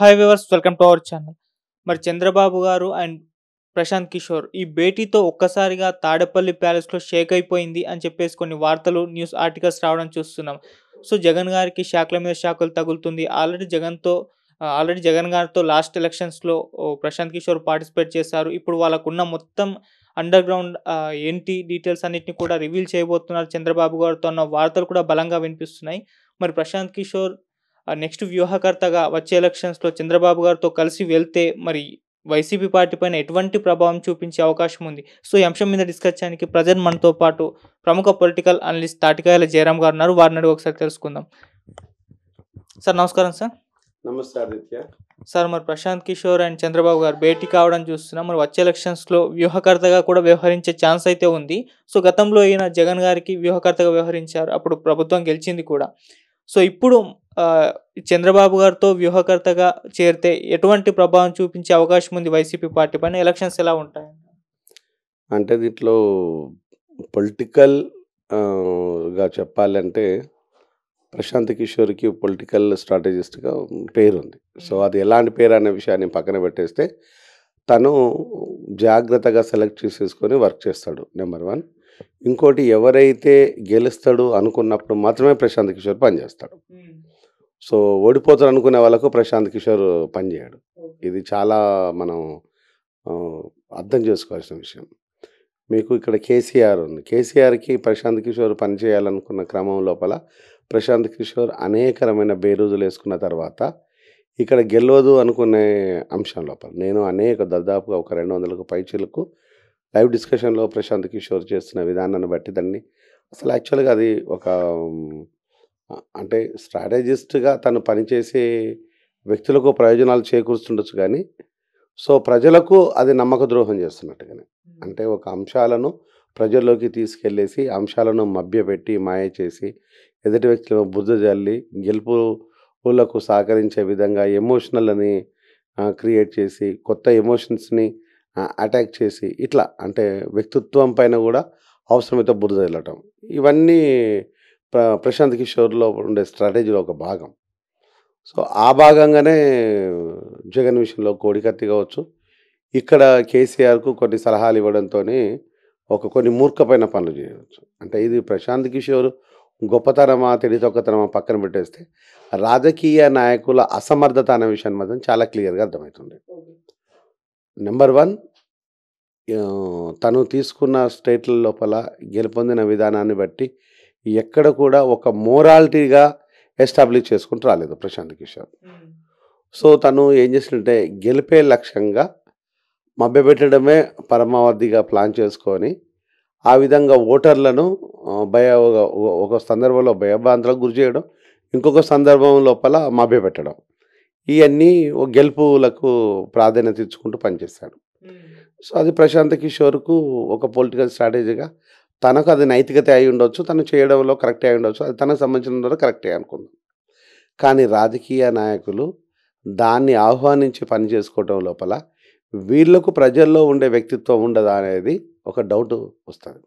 Hi viewers, welcome to our channel. మరి చంద్రబాబు గారు and Prashanth Kishore ఈ భేటీతో ఒక్కసారిగా తాడేపల్లి ప్యాలెస్లో షేక్ అయిపోయింది అని చెప్పేసి కొన్ని వార్తలు, న్యూస్ ఆర్టికల్స్ రావడం చూస్తున్నాం. సో జగన్ గారికి షాకుల మీద షాకులు తగులుతుంది. ఆల్రెడీ జగన్ గారితో లాస్ట్ ఎలక్షన్స్లో ప్రశాంత్ కిషోర్ పార్టిసిపేట్ చేశారు. ఇప్పుడు వాళ్ళకున్న మొత్తం అండర్ గ్రౌండ్ ఏంటి డీటెయిల్స్ అన్నిటిని కూడా రివీల్ చేయబోతున్నారు చంద్రబాబు గారితో అన్న వార్తలు కూడా బలంగా వినిపిస్తున్నాయి. మరి ప్రశాంత్ కిషోర్ నెక్స్ట్ వ్యూహకర్తగా వచ్చే ఎలక్షన్స్లో చంద్రబాబు గారితో కలిసి వెళ్తే మరి వైసీపీ పార్టీ పైన ఎటువంటి ప్రభావం చూపించే అవకాశం ఉంది. సో ఈ అంశం మీద డిస్కస్ చేయడానికి ప్రజెంట్ మనతో పాటు ప్రముఖ పొలిటికల్ అనలిస్ట్ తాటికాయల జయరాం గారు ఉన్నారు. వారిని అడిగి ఒకసారి తెలుసుకుందాం. సార్ నమస్కారం. సార్ నమస్తే ఆదిత్య. సార్ మరి ప్రశాంత్ కిషోర్ అండ్ చంద్రబాబు గారు భేటీ కావడం చూస్తున్నాం. మరి వచ్చే ఎలక్షన్స్లో వ్యూహకర్తగా కూడా వ్యవహరించే ఛాన్స్ అయితే ఉంది. సో గతంలో ఈయన జగన్ గారికి వ్యూహకర్తగా వ్యవహరించారు, అప్పుడు ప్రభుత్వం గెలిచింది కూడా. సో ఇప్పుడు చంద్రబాబు గారితో వ్యూహకర్తగా చేరితే ఎటువంటి ప్రభావం చూపించే అవకాశం ఉంది వైసీపీ పార్టీ పైన? ఎలక్షన్స్ ఎలా ఉంటాయి అంటే దీంట్లో పొలిటికల్ గా చెప్పాలంటే ప్రశాంత్ కిషోర్కి పొలిటికల్ స్ట్రాటజిస్ట్గా పేరుంది. సో అది ఎలాంటి పేరు అనే విషయాన్ని పక్కన పెట్టేస్తే తను జాగ్రత్తగా సెలెక్ట్ చేసేసుకొని వర్క్ చేస్తాడు, నెంబర్ 1. ఇంకోటి, ఎవరైతే గెలుస్తాడు అనుకున్నప్పుడు మాత్రమే ప్రశాంత్ కిషోర్ పనిచేస్తాడు. సో ఓడిపోతాడు అనుకునే వాళ్ళకు ప్రశాంత్ కిషోర్ పనిచేయడు. ఇది చాలా మనం అర్థం చేసుకోవాల్సిన విషయం. మీకు ఇక్కడ కేసీఆర్ ఉంది. కేసీఆర్కి ప్రశాంత్ కిషోర్ పనిచేయాలనుకున్న క్రమం లోపల ప్రశాంత్ కిషోర్ అనేకరమైన బేరుజులు వేసుకున్న తర్వాత ఇక్కడ గెలవదు అనుకునే అంశం లోపల నేను దాదాపుగా ఒక 200కు పైచీలకు లైవ్ డిస్కషన్లో ప్రశాంత్ కిషోర్ చేస్తున్న విధానాన్ని బట్టి దాన్ని అసలు యాక్చువల్గా అది ఒక అంటే స్ట్రాటజిస్ట్గా తను పనిచేసే వ్యక్తులకు ప్రయోజనాలు చేకూరుస్తుండొచ్చు, కానీ సో ప్రజలకు అది నమ్మక ద్రోహం చేస్తున్నట్టుగానే. అంటే ఒక అంశాలను ప్రజల్లోకి తీసుకెళ్ళేసి అంశాలను మభ్యపెట్టి మాయ చేసి ఎదుటి వ్యక్తులను బుద్ధ జల్లి గెలుపులకు సహకరించే విధంగా ఎమోషనల్ అని క్రియేట్ చేసి కొత్త ఎమోషన్స్ని అటాక్ చేసి ఇట్లా అంటే వ్యక్తిత్వం పైన కూడా అవసరమైతే బురద జల్లటం, ఇవన్నీ ప్రశాంత్ కిషోర్లో ఉండే స్ట్రాటజీలో ఒక భాగం. సో ఆ భాగంగానే జగన్ విషయంలో కోడికత్తి కావచ్చు, ఇక్కడ కేసీఆర్కు కొన్ని సలహాలు ఇవ్వడంతో కొన్ని మూర్ఖపైన పనులు చేయవచ్చు. అంటే ఇది ప్రశాంత్ కిషోర్ గొప్పతనమా తెలితొక్కతనమా పక్కన పెట్టేస్తే రాజకీయ నాయకుల అసమర్థత అనే విషయాన్ని మాత్రం చాలా క్లియర్గా అర్థమవుతుంది. నెంబర్ 1, తను తీసుకున్న స్టేట్ల లోపల గెలుపొందిన విధానాన్ని బట్టి ఎక్కడ కూడా ఒక మోరాలిటీగా ఎస్టాబ్లిష్ చేసుకుంటూ రాలేదు ప్రశాంత్ కిషోర్. సో తను ఏం చేసినట్టే గెలిపే లక్ష్యంగా మభ్యపెట్టడమే పరమావధిగా ప్లాన్ చేసుకొని ఆ విధంగా ఓటర్లను ఒక సందర్భంలో భయభ్రాంతులకు గురి చేయడం, ఇంకొక సందర్భం లోపల మభ్యపెట్టడం, ఇవన్నీ గెలుపులకు ప్రాధాన్యత ఇచ్చుకుంటూ పనిచేశాడు. సో అది ప్రశాంత్ కిషోర్కు ఒక పొలిటికల్ స్ట్రాటజీగా తనకు అది నైతికత అయి ఉండొచ్చు, తను చేయడంలో కరెక్టే అయి ఉండొచ్చు, అది తనకు సంబంధించిన కరెక్టే అనుకుందాం. కానీ రాజకీయ నాయకులు దాన్ని ఆహ్వానించి పని చేసుకోవడం లోపల వీళ్లకు ప్రజల్లో ఉండే వ్యక్తిత్వం ఉండదా అనేది ఒక డౌట్ వస్తుంది.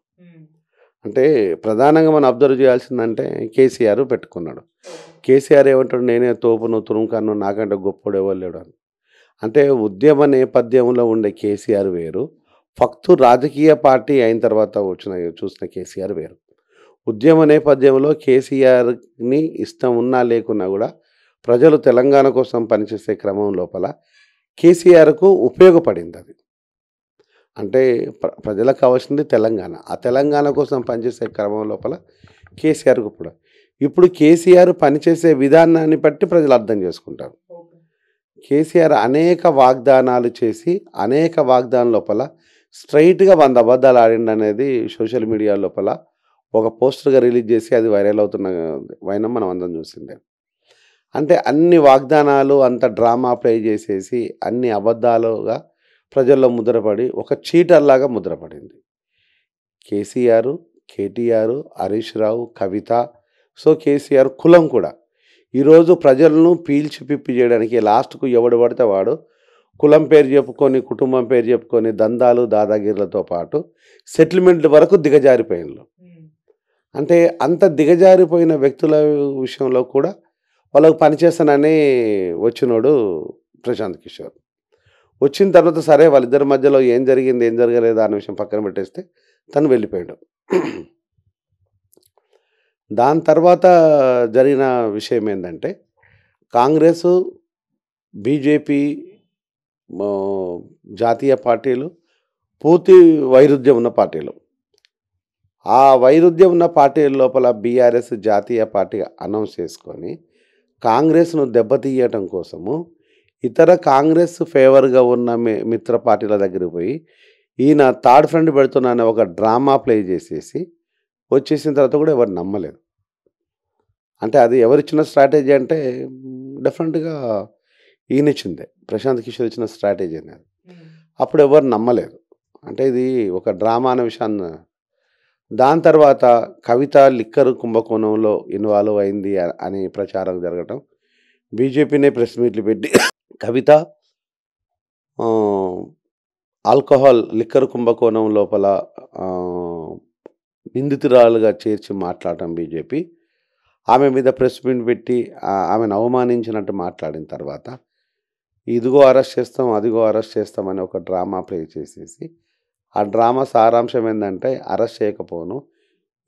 అంటే ప్రధానంగా మనం అబ్జర్వ్ చేయాల్సిందంటే కేసీఆర్ పెట్టుకున్నాడు. కేసీఆర్ ఏమంటాడు, నేనే తోపును తురుంకాను నాకంటే గొప్పోడు ఎవరు లేడు అని. అంటే ఉద్యమ నేపథ్యంలో ఉండే కేసీఆర్ వేరు, ఫక్తు రాజకీయ పార్టీ అయిన తర్వాత చూసిన కేసీఆర్ వేరు. ఉద్యమ నేపథ్యంలో కేసీఆర్ని ఇష్టం ఉన్నా లేకున్నా కూడా ప్రజలు తెలంగాణ కోసం పనిచేసే క్రమం లోపల కేసీఆర్కు ఉపయోగపడింది అది. అంటే ప్రజలకు కావాల్సింది తెలంగాణ, ఆ తెలంగాణ కోసం పనిచేసే క్రమం లోపల కేసీఆర్కు కూడా ఇప్పుడు కేసీఆర్ పనిచేసే విధానాన్ని బట్టి ప్రజలు అర్థం చేసుకుంటారు. కేసీఆర్ అనేక వాగ్దానాలు చేసి అనేక వాగ్దానాల లోపల స్ట్రైట్గా 100 అబద్ధాలు ఆడిండు అనేది సోషల్ మీడియా లోపల ఒక పోస్టర్గా రిలీజ్ చేసి అది వైరల్ అవుతున్న వైనం మనం అందరం చూసిందే. అంటే అన్ని వాగ్దానాలు అంత డ్రామా ప్లే చేసేసి అన్ని అబద్ధాలుగా ప్రజల్లో ముద్రపడి ఒక చీటర్లాగా ముద్రపడింది కేసీఆర్, కేటీఆర్, హరీష్ రావు, కవిత. సో కేసీఆర్ కులం కూడా ఈరోజు ప్రజలను పీల్చి పిప్పి చేయడానికి లాస్ట్కు ఎవడు పడితే వాడు కులం పేరు చెప్పుకొని కుటుంబం పేరు చెప్పుకొని దందాలు దాదాగిరిలతో పాటు సెటిల్మెంట్ వరకు దిగజారిపోయినలు. అంటే అంత దిగజారిపోయిన వ్యక్తుల విషయంలో కూడా వాళ్ళకు పనిచేస్తానని వచ్చినోడు ప్రశాంత్ కిషోర్. వచ్చిన తర్వాత సరే వాళ్ళిద్దరి మధ్యలో ఏం జరిగింది, ఏం జరగలేదు అనే విషయం పక్కన పెట్టేస్తే తను వెళ్ళిపోయాడు. దాని తర్వాత జరిగిన విషయం ఏంటంటే కాంగ్రెసు, బీజేపీ, జాతీయ పార్టీలు పూర్తి వైరుధ్యం ఉన్న పార్టీలు. ఆ వైరుధ్యం ఉన్న పార్టీల లోపల బీఆర్ఎస్ జాతీయ పార్టీ అనౌన్స్ చేసుకొని కాంగ్రెస్ను దెబ్బతీయటం కోసము ఇతర కాంగ్రెస్ ఫేవర్గా ఉన్న మిత్ర పార్టీల దగ్గరికి పోయి ఈయన థర్డ్ ఫ్రంట్ పెడుతున్నానే ఒక డ్రామా ప్లే చేసేసి వచ్చేసిన తర్వాత కూడా ఎవరు నమ్మలేదు. అంటే అది ఎవరిచ్చిన స్ట్రాటజీ అంటే డెఫినెట్గా ఈయన ఇచ్చిందే, ప్రశాంత్ కిషోర్ ఇచ్చిన స్ట్రాటజీ అనేది. అప్పుడు ఎవరు నమ్మలేదు. అంటే ఇది ఒక డ్రామా అనే విషయాన్ని. దాని తర్వాత కవిత లిక్కర్ కుంభకోణంలో ఇన్వాల్వ్ అయింది అని ప్రచారం జరగటం, బీజేపీనే ప్రెస్ మీట్లు పెట్టి కవిత ఆల్కహాల్ లిక్కర్ కుంభకోణం లోపల నిందితురాలుగా చేర్చి మాట్లాడటం బీజేపీ, ఆమె మీద ప్రెస్ మీట్ పెట్టి ఆమెను అవమానించినట్టు మాట్లాడిన తర్వాత ఇదిగో అరెస్ట్ చేస్తాం, అదిగో అరెస్ట్ చేస్తామని ఒక డ్రామా ప్లే చేసేసి, ఆ డ్రామా సారాంశం ఏంటంటే అరెస్ట్ చేయకపోను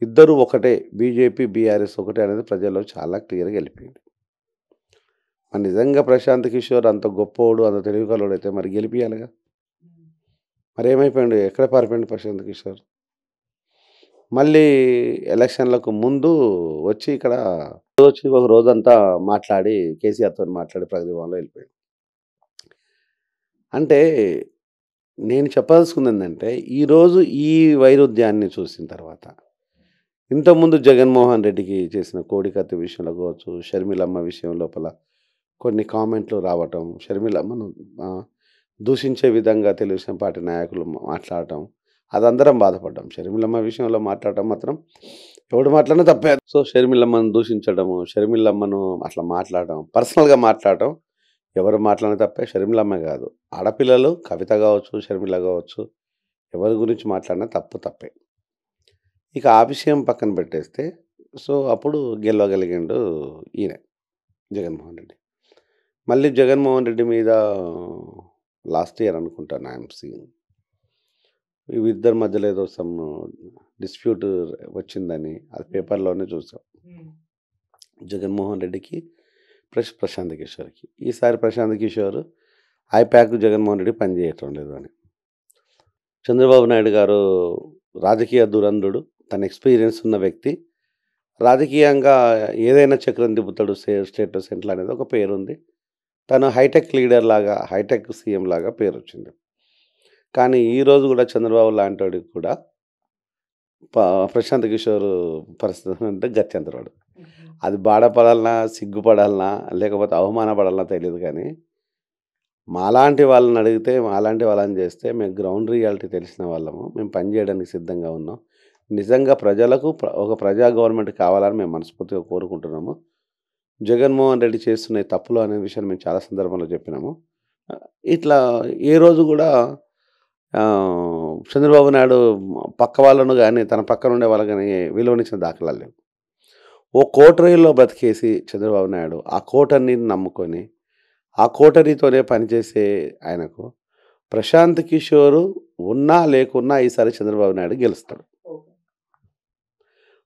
ఇద్దరు ఒకటే, బీజేపీ బీఆర్ఎస్ ఒకటే అనేది ప్రజల్లో చాలా క్లియర్గా వెళ్ళిపోయింది. మరి నిజంగా ప్రశాంత్ కిషోర్ అంత గొప్పోడు, అంత తెలివికలోడు అయితే మరి గెలిపియాలిగా. మరి ఏమైపోయాడు, ఎక్కడ పారిపోయింది ప్రశాంత్ కిషోర్? మళ్ళీ ఎలక్షన్లకు ముందు వచ్చి ఇక్కడ ఒక రోజంతా మాట్లాడి కేసీఆర్తో మాట్లాడి ప్రగతి భవన్లో వెళ్ళిపోయాడు. అంటే నేను చెప్పాల్సింది ఏంటంటే ఈరోజు ఈ వైరుధ్యాన్ని చూసిన తర్వాత ఇంతకుముందు జగన్మోహన్ రెడ్డికి చేసిన కోడికత్తి విషయంలో కావచ్చు, షర్మిలమ్మ విషయం లోపల కొన్ని కామెంట్లు రావటం, షర్మిలమ్మను దూషించే విధంగా తెలుగుదేశం పార్టీ నాయకులు మాట్లాడటం, అదందరం బాధపడ్డాం. షర్మిలమ్మ విషయంలో మాట్లాడటం మాత్రం ఎవడు మాట్లాడినా తప్పే. సో షర్మిలమ్మను దూషించడము, షర్మిలమ్మను అట్లా మాట్లాడటం, పర్సనల్గా మాట్లాడటం ఎవరు మాట్లాడినా తప్పే. షర్మిలమ్మ కాదు, ఆడపిల్లలు కవిత కావచ్చు, షర్మిల కావచ్చు, ఎవరి గురించి మాట్లాడినా తప్పే. ఇక ఆ విషయం పక్కన పెట్టేస్తే సో అప్పుడు గెలవగలిగిండు ఈయన జగన్మోహన్ రెడ్డి. మళ్ళీ జగన్మోహన్ రెడ్డి మీద లాస్ట్ ఇయర్ అనుకుంటాను ఐఎమ్ సీయింగ్ ఇద్దరి మధ్యలో ఏదో సమ్ డిస్ప్యూట్ వచ్చిందని అది పేపర్లోనే చూసాం. జగన్మోహన్ రెడ్డికి ప్లస్ ప్రశాంత్ కిషోర్కి. ఈసారి ప్రశాంత్ కిషోర్ ఐప్యాక్ జగన్మోహన్ రెడ్డి పనిచేయటం లేదు అని. చంద్రబాబు నాయుడు గారు రాజకీయ దురంధుడు, తన ఎక్స్పీరియన్స్ ఉన్న వ్యక్తి, రాజకీయంగా ఏదైనా చక్రం తిప్పుతాడు, స్టేట్ సెంట్రల్ అనేది ఒక పేరుంది. తను హైటెక్ లీడర్ లాగా, హైటెక్ సీఎం లాగా పేరు వచ్చింది. కానీ ఈరోజు కూడా చంద్రబాబు లాంటి వాడికి కూడా ప్రశాంత్ కిషోర్ పరిస్థితి అంటే గత్యంతరాడు. అది బాధపడాలన్నా, సిగ్గుపడాలన్నా, లేకపోతే అవమానపడాలన్నా తెలియదు. కానీ మాలాంటి వాళ్ళని అడిగితే, మాలాంటి వాళ్ళని చేస్తే మేము గ్రౌండ్ రియాలిటీ తెలిసిన వాళ్ళము, మేము పనిచేయడానికి సిద్ధంగా ఉన్నాం. నిజంగా ప్రజలకు ఒక ప్రజా గవర్నమెంట్ కావాలని మేము మనస్ఫూర్తిగా కోరుకుంటున్నాము. జగన్మోహన్ రెడ్డి చేస్తున్న తప్పులు అనే విషయాన్ని మేము చాలా సందర్భంలో చెప్పినాము. ఇట్లా ఏ రోజు కూడా చంద్రబాబు నాయుడు పక్క వాళ్ళను కానీ తన పక్కన ఉండే వాళ్ళు కానీ విలువనిచ్చిన దాఖలాలు లేవు. ఓ కోటరీలో బతికేసి చంద్రబాబు నాయుడు ఆ కోటరీని నమ్ముకొని ఆ కోటరీతోనే పనిచేసే ఆయనకు ప్రశాంత్ కిషోర్ ఉన్నా లేకున్నా ఈసారి చంద్రబాబు నాయుడు గెలుస్తాడు.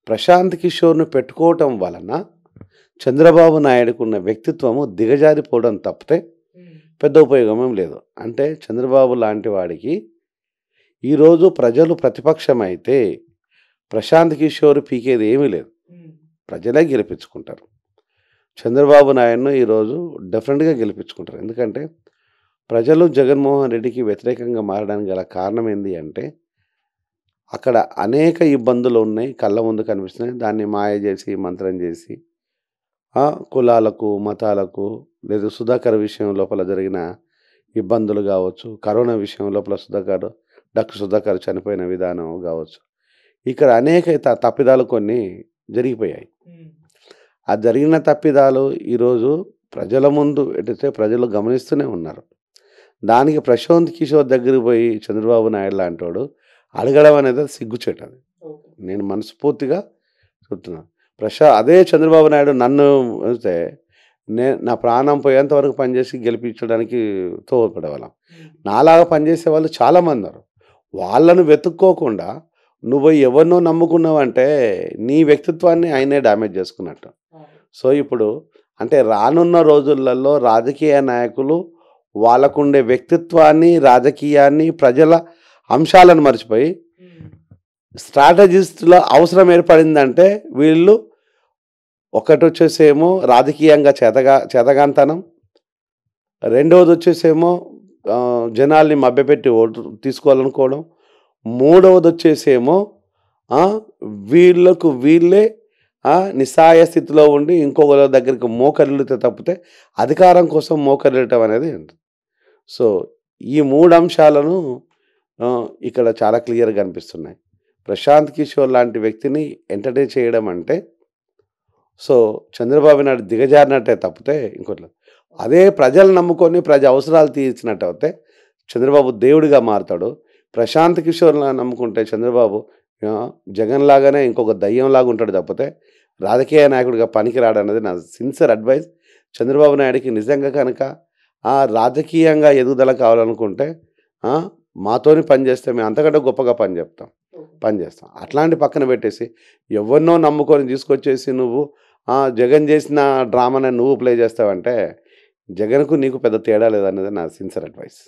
ప్రశాంత్ కిషోర్ను పెట్టుకోవటం వలన చంద్రబాబు నాయుడుకు ఉన్న వ్యక్తిత్వము దిగజారిపోవడం తప్పితే పెద్ద ఉపయోగం ఏం లేదు. అంటే చంద్రబాబు లాంటి వాడికి ఈరోజు ప్రజలు ప్రతిపక్షం అయితే ప్రశాంత్ కిషోర్ పీకేది ఏమీ లేదు, ప్రజలే గెలిపించుకుంటారు. చంద్రబాబు నాయుడును ఈరోజు డెఫినెట్గా గెలిపించుకుంటారు. ఎందుకంటే ప్రజలు జగన్మోహన్ రెడ్డికి వ్యతిరేకంగా మారడానికి గల కారణం ఏంటి అంటే అక్కడ అనేక ఇబ్బందులు ఉన్నాయి, కళ్ళ ముందు కనిపిస్తున్నాయి. దాన్ని మాయ చేసి, మంత్రం చేసి కులాలకు, మతాలకు, లేదా సుధాకర్ విషయం లోపల జరిగిన ఇబ్బందులు కావచ్చు, కరోనా విషయం లోపల డాక్టర్ సుధాకర్ చనిపోయిన విధానం కావచ్చు, ఇక్కడ అనేక తప్పిదాలు కొన్ని జరిగిపోయాయి. ఆ జరిగిన తప్పిదాలు ఈరోజు ప్రజల ముందు ఎట్టితే ప్రజలు గమనిస్తూనే ఉన్నారు. దానికి ప్రశాంత్ కిషోర్ దగ్గరికి పోయి చంద్రబాబు నాయుడు లాంటి వాడు అడగడం అనేది సిగ్గుచేటది. నేను మనస్ఫూర్తిగా చెప్తున్నాను. అదే చంద్రబాబు నాయుడు నన్ను అయితే నా ప్రాణం పోయేంత వరకు పనిచేసి గెలిపించడానికి తోడ్పడేవాళ్ళం. నాలాగా పనిచేసే వాళ్ళు చాలామంది ఉన్నారు. వాళ్ళను వెతుక్కోకుండా నువ్వు ఎవరినో నమ్ముకున్నావంటే నీ వ్యక్తిత్వాన్ని ఆయనే డ్యామేజ్ చేసుకున్నట్టు. సో ఇప్పుడు అంటే రానున్న రోజులలో రాజకీయ నాయకులు వాళ్ళకుండే వ్యక్తిత్వాన్ని, రాజకీయాన్ని, ప్రజల అంశాలను మర్చిపోయి స్ట్రాటజిస్టుల అవసరం ఏర్పడిందంటే వీళ్ళు ఒకటి వచ్చేసేమో రాజకీయంగా చేతగాంతనం, రెండవది వచ్చేసేమో జనాల్ని మభ్యపెట్టి ఓటు తీసుకోవాలనుకోవడం, మూడవది వచ్చేసేమో వీళ్ళకు వీళ్ళే నిస్సహాయ స్థితిలో ఉండి ఇంకొకరి దగ్గరికి మోకరిల్లితే తప్పితే అధికారం కోసం మోకరిల్లటం అనేది ఉంటుంది. సో ఈ 3 అంశాలను ఇక్కడ చాలా క్లియర్గా కనిపిస్తున్నాయి. ప్రశాంత్ కిషోర్ లాంటి వ్యక్తిని ఎంటర్టైన్ చేయడం అంటే సో చంద్రబాబు నాయుడు దిగజారినట్టే తప్పితే ఇంకోటి. అదే ప్రజలు నమ్ముకొని ప్రజా అవసరాలు తీర్చినట్టు అయితే చంద్రబాబు దేవుడిగా మారుతాడు. ప్రశాంత్ కిషోర్లా నమ్ముకుంటే చంద్రబాబు జగన్ లాగానే ఇంకొక దయ్యంలాగా ఉంటాడు తప్పితే రాజకీయ నాయకుడిగా పనికిరాడు అన్నది నా సిన్సియర్ అడ్వైస్. చంద్రబాబు నాయుడికి నిజంగా కనుక రాజకీయంగా ఎదుగుదల కావాలనుకుంటే మాతోని పనిచేస్తే మేము అంతకంటే గొప్పగా పనిచేస్తాం. అట్లాంటి పక్కన పెట్టేసి ఎవరినో నమ్ముకొని తీసుకొచ్చేసి నువ్వు జగన్ చేసిన డ్రామాని నువ్వు ప్లే చేస్తావంటే జగన్కు నీకు పెద్ద తేడా లేదన్నది నా సిన్సియర్ అడ్వైస్.